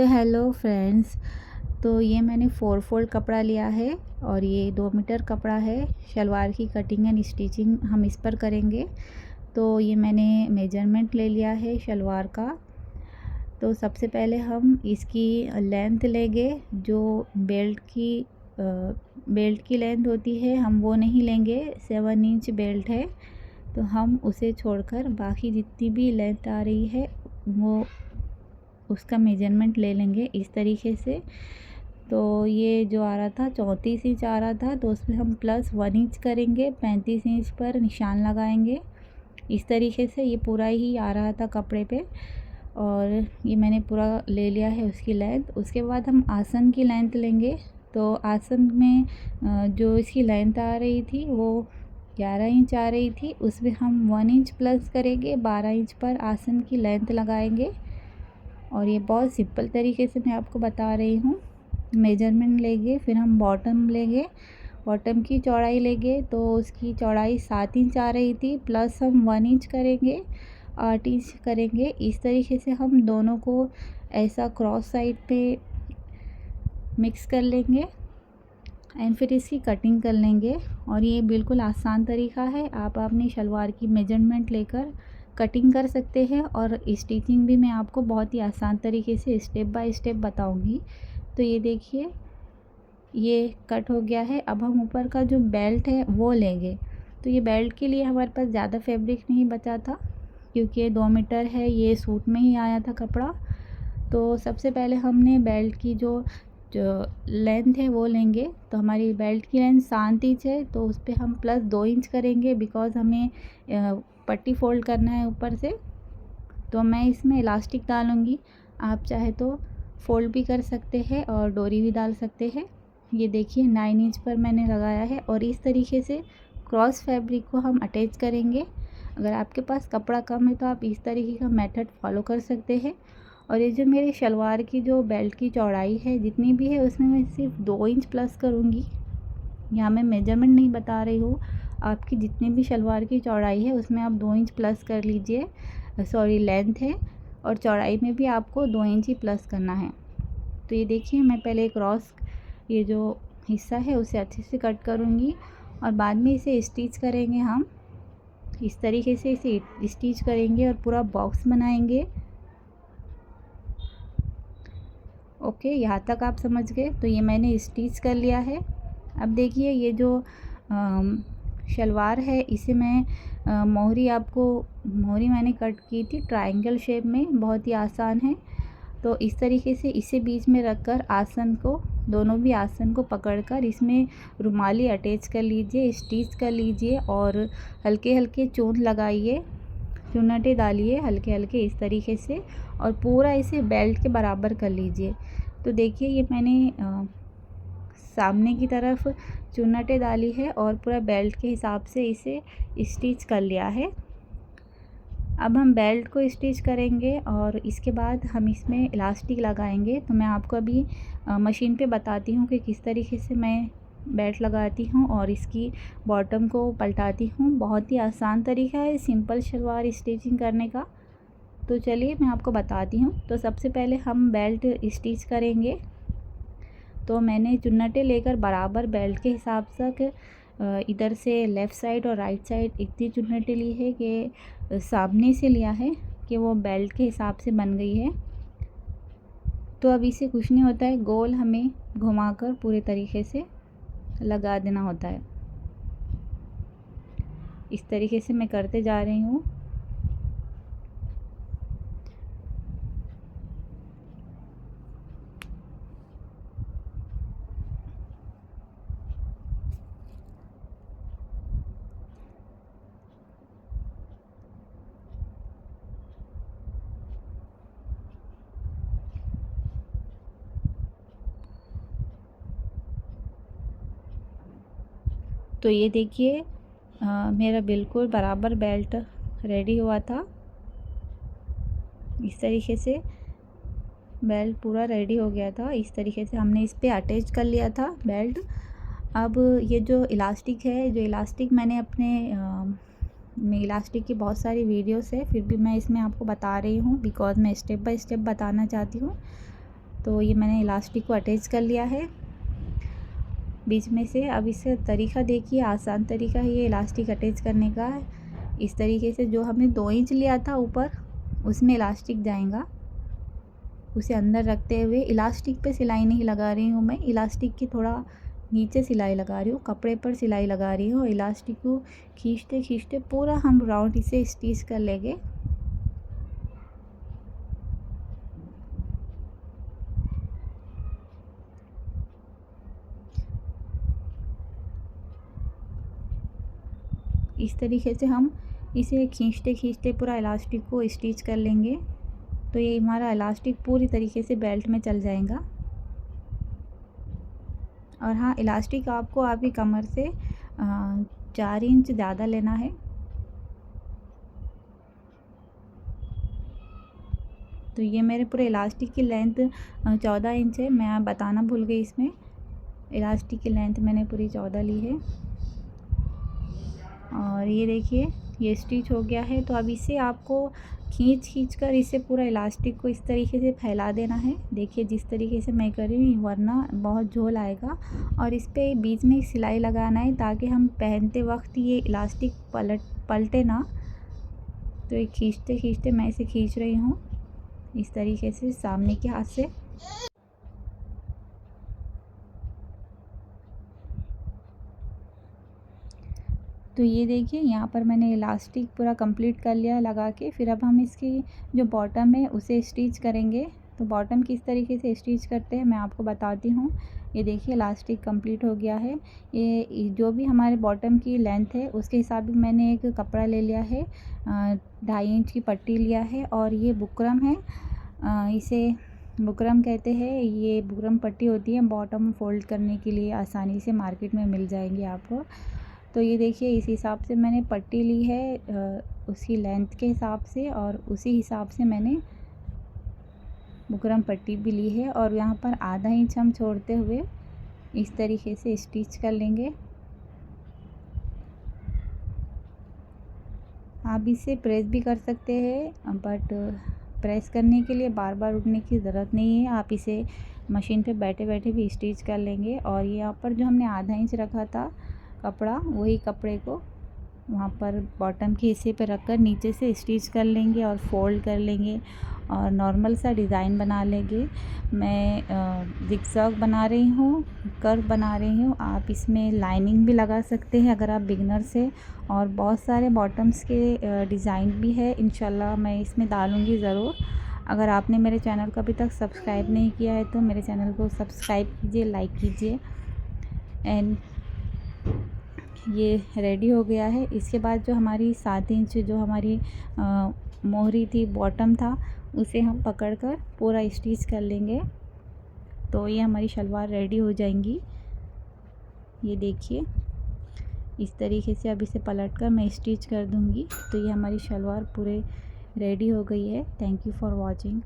तो hello friends, तो ये मैंने 4 फोल्ड कपड़ा लिया है और ये 2 मीटर कपड़ा है। शलवार की कटिंग एंड स्टिचिंग हम इस पर करेंगे। तो ये मैंने मेजरमेंट ले लिया है शलवार का। तो सबसे पहले हम इसकी लेंथ लेंगे। जो बेल्ट की लेंथ होती है हम वो नहीं लेंगे। 7 इंच बेल्ट है तो हम उसे छोड़कर बाकी जितनी भी लेंथ आ रही है वो उसका मेजरमेंट ले लेंगे इस तरीके से। तो ये जो आ रहा था 34 इंच आ रहा था, तो उसमें हम प्लस 1 इंच करेंगे, 35 इंच पर निशान लगाएंगे। इस तरीके से ये पूरा ही आ रहा था कपड़े पे और ये मैंने पूरा ले लिया है उसकी लेंथ। उसके बाद हम आसन की लेंथ लेंगे। तो आसन में जो इसकी लेंथ आ रही थी वो 11 इंच आ रही थी, उसमें हम 1 इंच प्लस करेंगे, 12 इंच पर आसन की लेंथ लगाएंगे। और ये बहुत सिंपल तरीके से मैं आपको बता रही हूँ। मेजरमेंट लेंगे, फिर हम बॉटम लेंगे, बॉटम की चौड़ाई लेंगे। तो उसकी चौड़ाई 7 इंच आ रही थी, प्लस हम 1 इंच करेंगे, 8 इंच करेंगे। इस तरीके से हम दोनों को ऐसा क्रॉस साइड पे मिक्स कर लेंगे एंड फिर इसकी कटिंग कर लेंगे। और ये बिल्कुल आसान तरीका है, आप अपनी शलवार की मेजरमेंट लेकर कटिंग कर सकते हैं और स्टिचिंग भी मैं आपको बहुत ही आसान तरीके से स्टेप बाय स्टेप बताऊंगी। तो ये देखिए ये कट हो गया है। अब हम ऊपर का जो बेल्ट है वो लेंगे। तो ये बेल्ट के लिए हमारे पास ज़्यादा फैब्रिक नहीं बचा था क्योंकि ये 2 मीटर है, ये सूट में ही आया था कपड़ा। तो सबसे पहले हमने बेल्ट की जो लेंथ है वो लेंगे। तो हमारी बेल्ट की लेंथ 7 इंच है, तो उस पर हम प्लस 2 इंच करेंगे बिकॉज़ हमें पट्टी फोल्ड करना है ऊपर से। तो मैं इसमें इलास्टिक डालूँगी, आप चाहे तो फोल्ड भी कर सकते हैं और डोरी भी डाल सकते हैं। ये देखिए 9 इंच पर मैंने लगाया है और इस तरीके से क्रॉस फैब्रिक को हम अटैच करेंगे। अगर आपके पास कपड़ा कम है तो आप इस तरीके का मेथड फॉलो कर सकते हैं। और ये जो मेरे शलवार की जो बेल्ट की चौड़ाई है जितनी भी है उसमें मैं सिर्फ 2 इंच प्लस करूँगी। यहाँ मैं मेजरमेंट नहीं बता रही हूँ, आपकी जितनी भी शलवार की चौड़ाई है उसमें आप 2 इंच प्लस कर लीजिए। सॉरी, लेंथ है और चौड़ाई में भी आपको 2 इंच ही प्लस करना है। तो ये देखिए मैं पहले क्रॉस ये जो हिस्सा है उसे अच्छे से कट करूँगी और बाद में इसे स्टिच करेंगे। हम इस तरीके से इसे स्टिच करेंगे और पूरा बॉक्स बनाएंगे। ओके, यहाँ तक आप समझ गए। तो ये मैंने स्टिच कर लिया है। अब देखिए ये जो शलवार है इसे मैं मोहरी मैंने कट की थी ट्रायंगल शेप में, बहुत ही आसान है। तो इस तरीके से इसे बीच में रखकर आसन को, दोनों भी आसन को पकड़कर इसमें रुमाली अटैच कर लीजिए, स्टिच कर लीजिए और हल्के हल्के चून लगाइए, चुन्नटे डालिए हल्के हल्के इस तरीके से और पूरा इसे बेल्ट के बराबर कर लीजिए। तो देखिए ये मैंने सामने की तरफ चुन्नटे डाली है और पूरा बेल्ट के हिसाब से इसे स्टिच कर लिया है। अब हम बेल्ट को स्टिच करेंगे और इसके बाद हम इसमें इलास्टिक लगाएंगे। तो मैं आपको अभी मशीन पे बताती हूँ कि किस तरीके से मैं बेल्ट लगाती हूँ और इसकी बॉटम को पलटाती हूँ। बहुत ही आसान तरीका है सिंपल शलवार स्टिचिंग करने का। तो चलिए मैं आपको बताती हूँ। तो सबसे पहले हम बेल्ट स्टिच करेंगे। तो मैंने चुन्नटे लेकर बराबर बेल्ट के हिसाब से इधर से लेफ़्ट साइड और राइट साइड इतनी चुन्नटे ली है कि सामने से लिया है कि वो बेल्ट के हिसाब से बन गई है। तो अब इसे कुछ नहीं होता है, गोल हमें घुमाकर पूरे तरीके से लगा देना होता है। इस तरीके से मैं करते जा रही हूँ। तो ये देखिए मेरा बिल्कुल बराबर बेल्ट रेडी हुआ था। इस तरीके से बेल्ट पूरा रेडी हो गया था। इस तरीके से हमने इस पे अटैच कर लिया था बेल्ट। अब ये जो इलास्टिक है, जो इलास्टिक मैंने अपने में इलास्टिक की बहुत सारी वीडियोस है, फिर भी मैं इसमें आपको बता रही हूँ बिकॉज़ मैं स्टेप बाय स्टेप बताना चाहती हूँ। तो ये मैंने इलास्टिक को अटैच कर लिया है बीच में से। अब इसका तरीका देखिए, आसान तरीका है ये इलास्टिक अटैच करने का। इस तरीके से जो हमने 2 इंच लिया था ऊपर, उसमें इलास्टिक जाएगा। उसे अंदर रखते हुए इलास्टिक पे सिलाई नहीं लगा रही हूँ मैं, इलास्टिक की थोड़ा नीचे सिलाई लगा रही हूँ, कपड़े पर सिलाई लगा रही हूँ। इलास्टिक को खींचते खींचते पूरा हम राउंड इसे स्टिच कर लेंगे। इस तरीके से हम इसे खींचते खींचते पूरा इलास्टिक को स्टिच कर लेंगे। तो ये हमारा इलास्टिक पूरी तरीके से बेल्ट में चल जाएगा। और हाँ, इलास्टिक आपको आपकी कमर से 4 इंच ज़्यादा लेना है। तो ये मेरे पूरे इलास्टिक की लेंथ 14 इंच है। मैं बताना भूल गई, इसमें इलास्टिक की लेंथ मैंने पूरी 14 ली है। और ये देखिए, ये स्टिच हो गया है। तो अब इसे आपको खींच कर इसे पूरा इलास्टिक को इस तरीके से फैला देना है। देखिए जिस तरीके से मैं कर रही हूँ, वरना बहुत झोल आएगा। और इस पे बीच में सिलाई लगाना है ताकि हम पहनते वक्त ये इलास्टिक पलटे ना। तो ये खींचते खींचते मैं इसे खींच रही हूँ इस तरीके से सामने के हाथ से। तो ये देखिए, यहाँ पर मैंने इलास्टिक पूरा कंप्लीट कर लिया लगा के। फिर अब हम इसकी जो बॉटम है उसे स्टिच करेंगे। तो बॉटम किस तरीके से स्टिच करते हैं मैं आपको बताती हूँ। ये देखिए, इलास्टिक कंप्लीट हो गया है। ये जो भी हमारे बॉटम की लेंथ है उसके हिसाब से मैंने एक कपड़ा ले लिया है, 2.5 इंच की पट्टी लिया है। और ये बुकरम है, इसे बुकरम कहते हैं। ये बुकरम पट्टी होती है बॉटम फोल्ड करने के लिए, आसानी से मार्केट में मिल जाएंगी आपको। तो ये देखिए, इस हिसाब से मैंने पट्टी ली है, उसकी लेंथ के हिसाब से, और उसी हिसाब से मैंने बुकरम पट्टी भी ली है। और यहाँ पर आधा इंच हम छोड़ते हुए इस तरीके से स्टिच कर लेंगे। आप इसे प्रेस भी कर सकते हैं, बट प्रेस करने के लिए बार बार उठने की ज़रूरत नहीं है। आप इसे मशीन पे बैठे बैठे भी स्टिच कर लेंगे। और यहाँ पर जो हमने आधा इंच रखा था कपड़ा, वही कपड़े को वहाँ पर बॉटम के हिस्से पर रखकर नीचे से स्टिच कर लेंगे और फोल्ड कर लेंगे और नॉर्मल सा डिज़ाइन बना लेंगे। मैं ज़िगज़ैग बना रही हूँ, कर्व बना रही हूँ। आप इसमें लाइनिंग भी लगा सकते हैं अगर आप बिगनर्स हैं। और बहुत सारे बॉटम्स के डिज़ाइन भी है, इंशाल्लाह मैं इसमें डालूँगी ज़रूर। अगर आपने मेरे चैनल को अभी तक सब्सक्राइब नहीं किया है तो मेरे चैनल को सब्सक्राइब कीजिए, लाइक कीजिए। एंड ये रेडी हो गया है। इसके बाद जो हमारी 7 इंच जो हमारी मोहरी थी, बॉटम था, उसे हम पकड़कर पूरा स्टिच कर लेंगे। तो ये हमारी शलवार रेडी हो जाएंगी। ये देखिए, इस तरीके से अब इसे पलटकर मैं स्टिच कर दूंगी। तो ये हमारी शलवार पूरे रेडी हो गई है। Thank you for watching.